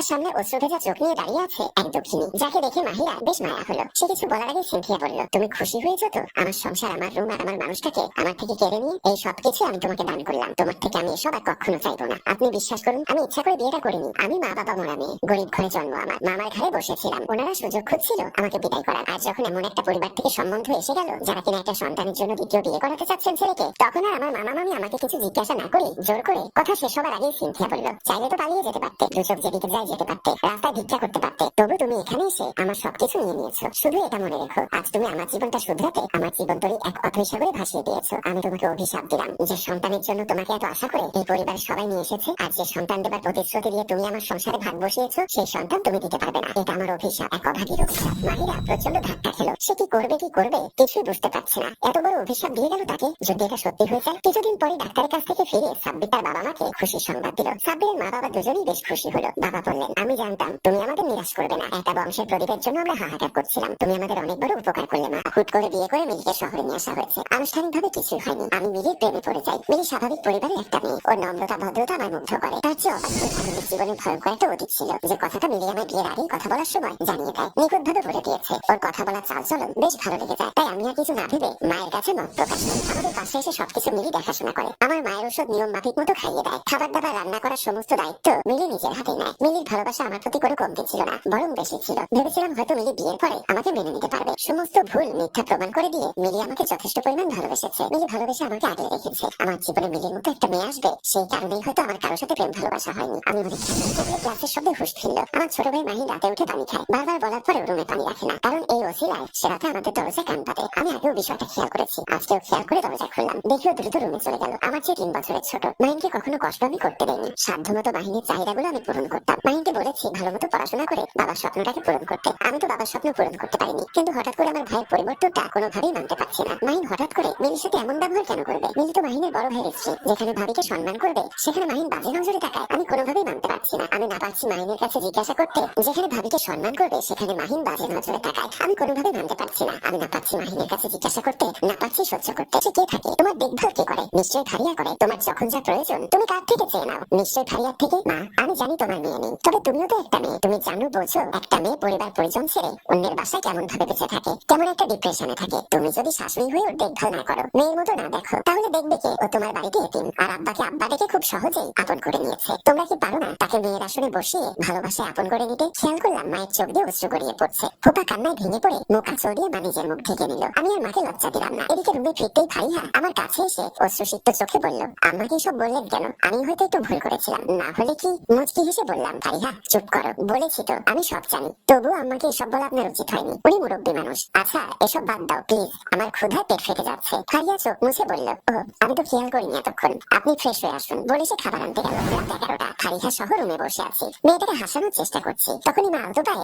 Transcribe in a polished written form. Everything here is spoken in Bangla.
তার সামনে অশ্রু ভেজা চোখ নিয়ে দাঁড়িয়ে আছে এক দক্ষিণী, যাকে দেখে মাহিরা বেশ মায়া হলো। সে কিছু বলার আগে সিনথিয়া বলল, তুমি খুশি হয়েছো তো আমার সংসার, আমার রুম আর আমার মানুষটাকে আমার থেকে কেড়ে নিয়ে? এই সবকিছু আমি তোমাকে দান করলাম, তোমার থেকে আমি এসব আর কখনো চাইবো না। আপনি বিশ্বাস করুন, আমি ইচ্ছা করে বিয়েটা করিনি। আমি মা বাবা মরা মেয়ে, গরিব ঘরে জন্ম আমার, মামার ঘরে বসেছিলাম। ওনারা সুযোগ খুঁজছিল আমাকে বিদায় করার। আর যখন এমন একটা পরিবার থেকে সম্বন্ধ এসে গেল যারা কিনা একটা সন্তানের জন্য দ্বিতীয় বিয়ে করাতে চাচ্ছেন ছেলেকে, তখন আর আমার মামা মামি আমাকে কিছু জিজ্ঞাসা না করে জোর করে কথা শেষ হবার আগেই সিনথিয়া বলল, চাইলে তো পালিয়ে যেতে পারতে, দু চোখ যেদিকে যাই যেতে পারতে, রাস্তায় ভিক্ষা করতে পারতে, তবু তুমি এখানে এসে আমার সবকিছু নিয়ে নিয়েছো। শুধু এটা মনে রেখো, আজ তুমি আমার জীবনটা শুধরাতে আমার জীবন তরি এক অথৈ সাগরে ভাসিয়ে দিয়েছো। আমি তোমাকে অভিশাপ দিলাম, যে সন্তানের জন্য তোমাকে এত আশা করে এই পরিবারের সবাই নিয়ে এসেছে, আর যে সন্তান দেবার প্রতিশ্রুতি দিয়ে তুমি আমার সংসারে ভাগ বসিয়েছো, সেই সন্তান তুমি দিতে পারবে না। এটা আমার অভিশাপ, এক অভাগীর অভিশাপ। মাহিরা প্রচন্ড ধাক্কা খেলো। সে কি করবে কিছুই বুঝতে পারছে না। এত বড় অভিশাপ দিয়ে গেল তাকে। যদি এটা সত্যি হয়ে যায়, কিছুদিন পরে ডাক্তারের কাছ থেকে ফিরে সাব্বির তার বাবা মাকে খুশির সংবাদ দিল। সাব্বিরের মা বাবা দুজনেই বেশ খুশি হলো। বাবা বললেন, আমি জানতাম তুমি আমাদের নিরাশ করবে না। একটা বংশের প্রদীপের জন্য আমরা হাহাকার করছিলাম, তুমি আমাদের অনেক বড় উপকার করলে মা। হুট করে বিয়ে করে মিলিকে শহরে নিয়ে আসা হয়েছে। আনুষ্ঠানিকভাবে কিছুই হয়নি। আমি মিলির প্রেমে পড়ে যাই। মিলি স্বাভাবিক পরিবারের একটা মেয়ে, ওর নম্রতা ভদ্রতা আমার মুগ্ধ করে। তার চেয়ে অবাক জীবনে ভয়ঙ্কর একটা অতীত ছিল, যে কথাটা মিলি আমার বিয়ের আগেই কথা বলার সময় জানিয়ে দেয়। নিখুঁত ভাবে বলে দিয়েছে। ওর কথা বলার চালচলন বেশ ভালো লেগে যায়। তাই আমি আর কিছু না ভেবে মায়ের কাছে মত প্রকাশ করি। আমাদের পাশে এসে সবকিছু মিলি দেখাশোনা করে। আমার মায়ের ওষুধ নিয়ম মাফিক মতো খাইয়ে দেয়। খাবার দাবার রান্না করার সমস্ত দায়িত্ব মিলি নিজের হাতে নেয়। মিলির ভালোবাসা আমার প্রতি কোনো কমতি ছিল না, বরং বেশি ছিল। ভেবেছিলাম হয়তো মিলি বিয়ের পরে আমাকে মেনে নিতে পারবে। সমস্ত ভুল মিথ্যা প্রমাণ করে দিয়ে মিলি আমাকে যথেষ্ট পরিমাণ ভালোবেসেছে। মিলি ভালোবেসে আমাকে আগলে রেখেছে। আমার জীবনে মিলির মতো একটা মেয়ে আসবে, সেই কারণেই হয়তো আমার কারোর সাথে প্রেম ভালোবাসা হয়নি। আমি ক্লাসের শব্দে হুঁশ ফিরল। আমার ছোট ভাই মাহি রাতে উঠে পানি খায়। বারবার বলার পরে রুমে পানি রাখে না, কারণ এই ওসিলায় সে রাতে আমাদের দরজায় কান পাতে। আমি আগেও বিষয়টা খেয়াল করেছি, আজকেও খেয়াল করে দরজা খুললাম। দেখিও দ্রুত রুমে চলে গেল। আমার চেয়ে 3 বছরের ছোট। মাহিনকে কখনো কষ্ট আমি করতে দেইনি। সাধ্যমতো মাহিনের চাহিদাগুলো আমি পূরণ করতাম। মাহিনকে বলেছি ভালো মতো পড়াশোনা করে বাবার স্বপ্নটাকে পূরণ করতে। আমি তো বাবার স্বপ্ন পূরণ করতে পারিনি, কিন্তু হঠাৎ করে আমার ভাইয়ের পরিবর্তনটা কোনোভাবেই মানতে পারছি না। মাহিন হঠাৎ করে মিলির সাথে এমন ব্যবহার কেন করবে? মিলি তো মাহিনের বড় ভাইয়ের স্ত্রী। যেখানে ভাবিকে সম্মান করবে, সেখানে মাহিন বাজে নজরে তাকায়। আমি কোনোভাবেই মানতে পারছি না। আমি না পারছি মাহিনের কাছে জিজ্ঞাসা করতে, যেখানে ভাবিকে সম্মান করবে সেখানে মাহিন বাজে নজরে তাকায়। আমি কোনোভাবেই মানতে পারছি না। আমি না পারছি মাহিনের কাছে জিজ্ঞাসা করতে, না পারছি সহ্য করতে। সে কে থাকে? তোমার দেখভাল কে করে? নিশ্চয়ই ভারিয়া করে। তোমার যখন যা প্রয়োজন তুমি কার থেকে চেয়ে নাও? নিশ্চয়ই ভারিয়ার থেকে। মা, আমি জানি তোমার মেয়ে নেই, তবে তুমিও তো একটা মেয়ে। তুমি জানো বোঝো একটা মেয়ে পরিবার পরিজন ছেড়ে অন্যের বাসায় কেমন ভাবে বেঁচে থাকে, কেমন একটা ডিপ্রেশনে থাকে। তুমি যদি শাশুড়ি হয়ে ওর দেখভাল না করো, মেয়ের মতো না দেখো, তাহলে দেখবে কে ও তোমার বাড়িতে এতিম, আর আব্বাকে আব্বা ডেকে খুব সহজেই আপন করে নিয়েছে। তোমরা কি পারো না তাকে মেয়ের আসনে বসিয়ে ভালোবাসায় আপন করে নিতে? খেয়াল করলাম মায়ের চোখ দিয়ে অশ্রু গড়িয়ে পড়ছে। ফুপা কান্নায় ভেঙে পড়ে মুখ আঁচড় দিয়ে মা নিজের মুখ ঢেকে নিল। আমি আর মাকে লজ্জা দিলাম না। এদিকে রুমে ফিরতেই ফারিহা আমার কাছে এসে অশ্রুসিক্ত চোখে বলল, আমাকে সব বললেন কেন? আমি হয়তো একটু ভুল করেছিলাম। না হলে কি? মুচকি হেসে বললাম, ফারিহা চুপ করো। বলেছি তো আমি সব জানি, তবু আমাকে এসব বলা আপনার উচিত হয়নি। উনি মুরব্বী মানুষ। আচ্ছা এসব বাদ দাও প্লিজ, আমার ক্ষুধায় পেট ফেটে যাচ্ছে। ফারিহা চোখ মুছে বলল, ও আমি তো খেয়াল করিনি এতক্ষণ। আপনি ফ্রেশ হয়ে আসুন বলে সে খাবার আনতে গেল। রাত 11টা। ফারিহা সহ রুমে বসে আছি, মেয়েটাকে হাসানোর চেষ্টা করছি। তখনই মা আলতো পায়ে